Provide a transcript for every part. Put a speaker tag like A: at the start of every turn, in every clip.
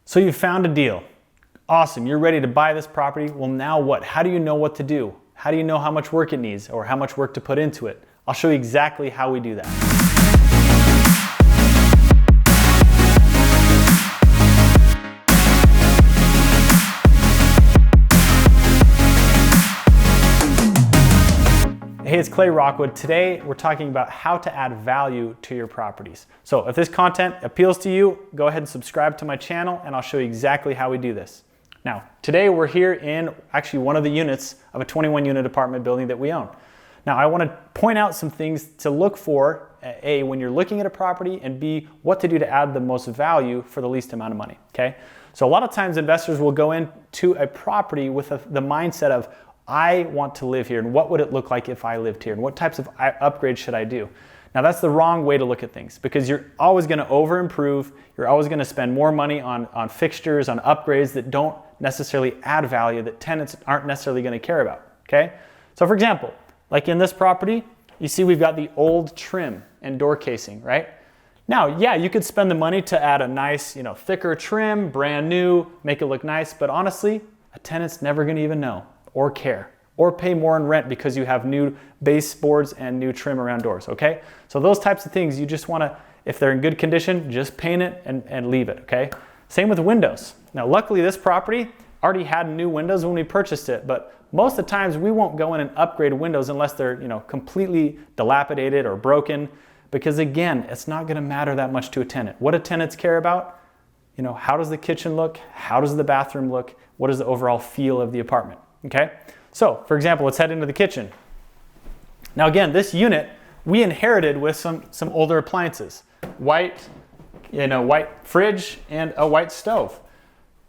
A: So you found a deal. Awesome, you're ready to buy this property. Well, now what? How do you know what to do? How do you know how much work it needs or how much work to put into it? I'll show you exactly how we do that. Hey, it's Clay Rockwood. Today, we're talking about how to add value to your properties. So if this content appeals to you, go ahead and subscribe to my channel and I'll show you exactly how we do this. Now, today we're here in actually one of the units of a 21 unit apartment building that we own. Now, I want to point out some things to look for, A, when you're looking at a property, and B, what to do to add the most value for the least amount of money, okay? So a lot of times investors will go into a property with the mindset of, I want to live here, and what would it look like if I lived here, and what types of upgrades should I do? Now that's the wrong way to look at things, because you're always going to over improve, you're always going to spend more money on fixtures, on upgrades that don't necessarily add value, that tenants aren't necessarily going to care about, okay? So for example, like in this property, you see we've got the old trim and door casing, right? Now, yeah, you could spend the money to add a nice, thicker trim, brand new, make it look nice, but honestly, a tenant's never going to even know or care or pay more in rent because you have new baseboards and new trim around doors, okay? So those types of things, you just wanna, if they're in good condition, just paint it and leave it, okay? Same with windows. Now, luckily this property already had new windows when we purchased it, but most of the times we won't go in and upgrade windows unless they're completely dilapidated or broken, because again, it's not gonna matter that much to a tenant. What do tenants care about? How does the kitchen look? How does the bathroom look? What is the overall feel of the apartment? Okay, so for example, let's head into the kitchen. Now again, this unit we inherited with some older appliances, white fridge and a white stove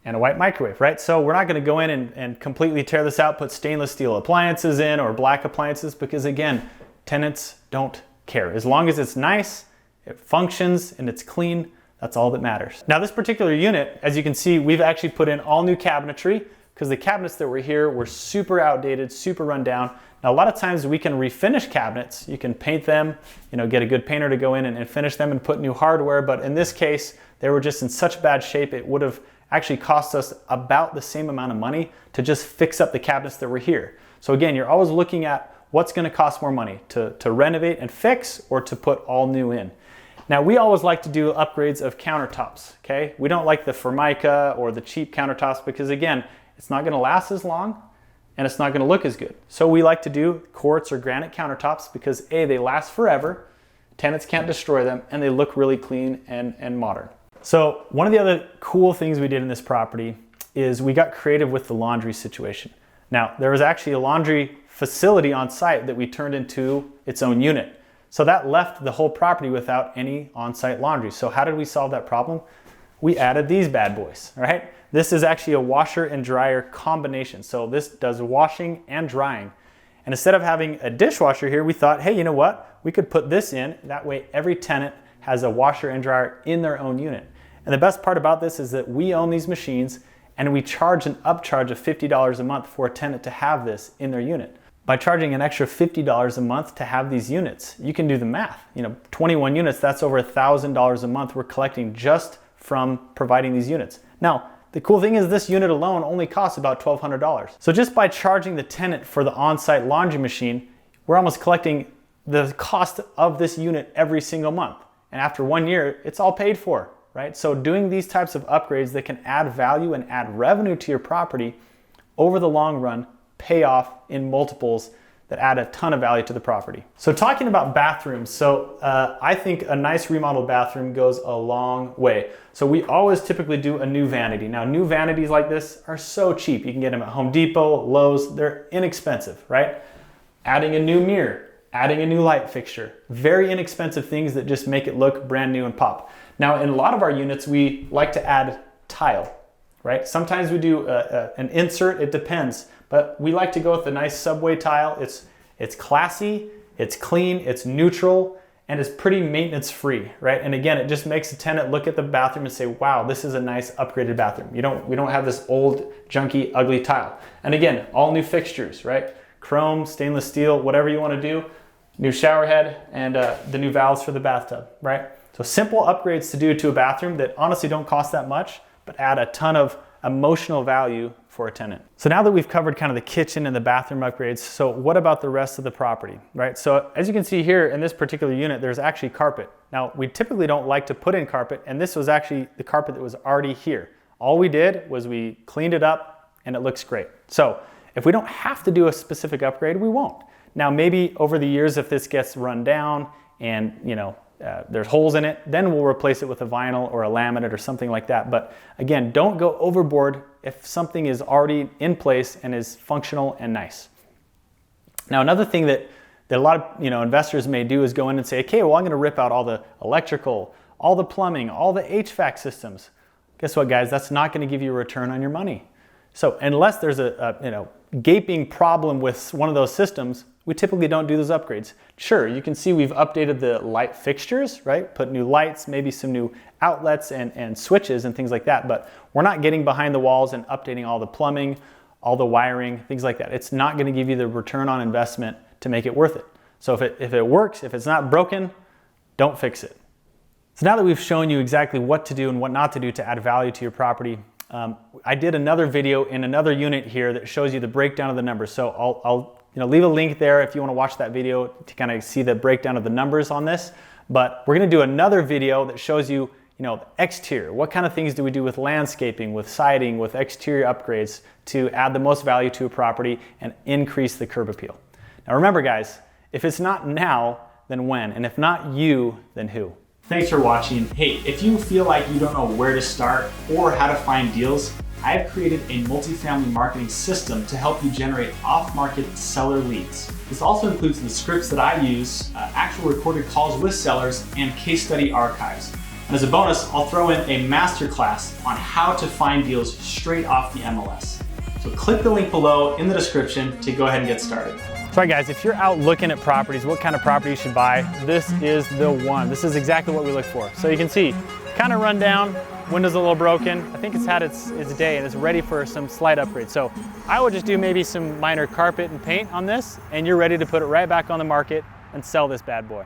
A: and a white microwave, right? So we're not going to go in and completely tear this out, put stainless steel appliances in or black appliances, because again, tenants don't care. As long as it's nice, it functions, and it's clean, that's all that matters. Now this particular unit, as you can see, we've actually put in all new cabinetry, because the cabinets that were here were super outdated, super run down. Now, a lot of times we can refinish cabinets. You can paint them, get a good painter to go in and finish them and put new hardware. But in this case, they were just in such bad shape, it would have actually cost us about the same amount of money to just fix up the cabinets that were here. So again, you're always looking at what's gonna cost more money, to renovate and fix or to put all new in. Now, we always like to do upgrades of countertops, okay? We don't like the Formica or the cheap countertops because again, it's not going to last as long and it's not going to look as good. So we like to do quartz or granite countertops because A, they last forever, tenants can't destroy them, and they look really clean and modern. So one of the other cool things we did in this property is we got creative with the laundry situation. Now, there was actually a laundry facility on site that we turned into its own unit. So that left the whole property without any on-site laundry. So how did we solve that problem? We added these bad boys, right? This is actually a washer and dryer combination. So this does washing and drying. And instead of having a dishwasher here, we thought, hey, you know what? We could put this in. That way every tenant has a washer and dryer in their own unit. And the best part about this is that we own these machines and we charge an upcharge of $50 a month for a tenant to have this in their unit. By charging an extra $50 a month to have these units, you can do the math. 21 units, that's over $1,000 a month we're collecting just from providing these units. Now, the cool thing is this unit alone only costs about $1,200. So just by charging the tenant for the on-site laundry machine, we're almost collecting the cost of this unit every single month. And after 1 year, it's all paid for, right? So doing these types of upgrades that can add value and add revenue to your property over the long run pay off in multiples that add a ton of value to the property. So talking about bathrooms, I think a nice remodeled bathroom goes a long way. So we always typically do a new vanity. Now, new vanities like this are so cheap. You can get them at Home Depot, Lowe's, they're inexpensive, right? Adding a new mirror, adding a new light fixture, very inexpensive things that just make it look brand new and pop. Now, in a lot of our units, we like to add tile, right? Sometimes we do an insert, it depends. But we like to go with a nice subway tile. It's classy, it's clean, it's neutral, and it's pretty maintenance free, right? And again, it just makes the tenant look at the bathroom and say, wow, this is a nice upgraded bathroom. We don't have this old, junky, ugly tile. And again, all new fixtures, right? Chrome, stainless steel, whatever you want to do. New shower head and the new valves for the bathtub, right? So simple upgrades to do to a bathroom that honestly don't cost that much, but add a ton of emotional value for a tenant. So now that we've covered kind of the kitchen and the bathroom upgrades, so what about the rest of the property, right? So as you can see here in this particular unit, there's actually carpet. Now we typically don't like to put in carpet, and this was actually the carpet that was already here. All we did was we cleaned it up and it looks great. So if we don't have to do a specific upgrade, we won't. Now maybe over the years, if this gets run down and there's holes in it, then we'll replace it with a vinyl or a laminate or something like that. But again, don't go overboard if something is already in place and is functional and nice. Now, another thing that a lot of investors may do is go in and say, okay, well, I'm going to rip out all the electrical, all the plumbing, all the HVAC systems. Guess what, guys? That's not going to give you a return on your money. So unless there's a gaping problem with one of those systems, we typically don't do those upgrades. Sure, you can see we've updated the light fixtures, right? Put new lights, maybe some new outlets and switches and things like that, but we're not getting behind the walls and updating all the plumbing, all the wiring, things like that. It's not gonna give you the return on investment to make it worth it. So if it works, if it's not broken, don't fix it. So now that we've shown you exactly what to do and what not to do to add value to your property, I did another video in another unit here that shows you the breakdown of the numbers. So I'll leave a link there if you want to watch that video to kind of see the breakdown of the numbers on this. But we're going to do another video that shows you, the exterior. What kind of things do we do with landscaping, with siding, with exterior upgrades to add the most value to a property and increase the curb appeal? Now remember, guys, if it's not now, then when? And if not you, then who? Thanks for watching. Hey, if you feel like you don't know where to start or how to find deals, I have created a multifamily marketing system to help you generate off-market seller leads. This also includes the scripts that I use, actual recorded calls with sellers, and case study archives. And as a bonus, I'll throw in a masterclass on how to find deals straight off the MLS. So click the link below in the description to go ahead and get started. Sorry guys, if you're out looking at properties, what kind of property you should buy, this is the one. This is exactly what we look for. So you can see, kind of run down, windows a little broken. I think it's had its day and it's ready for some slight upgrade. So I would just do maybe some minor carpet and paint on this and you're ready to put it right back on the market and sell this bad boy.